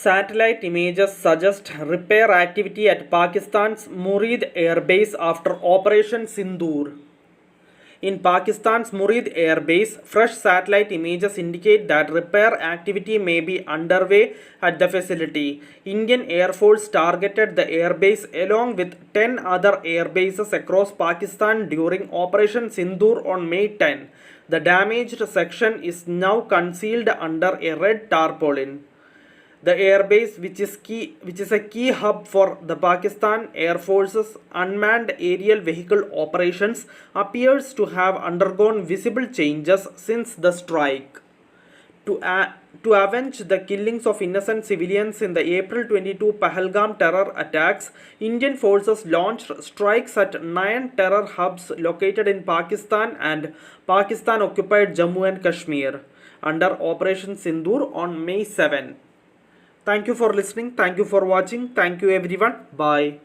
Satellite images suggest repair activity at Pakistan's Murid Air Base after Operation Sindoor. In Pakistan's Murid Air Base, fresh satellite images indicate that repair activity may be underway at the facility. Indian Air Force targeted the airbase along with 10 other air bases across Pakistan during Operation Sindoor on May 10. The damaged section is now concealed under a red tarpaulin. The airbase, which is a key hub for the Pakistan Air Force's unmanned aerial vehicle operations, appears to have undergone visible changes since the strike. To avenge the killings of innocent civilians in the April 22 Pahalgam terror attacks, Indian forces launched strikes at 9 terror hubs located in Pakistan and Pakistan-occupied Jammu and Kashmir under Operation Sindoor on May 7. Thank you for listening. Thank you for watching. Thank you everyone. Bye.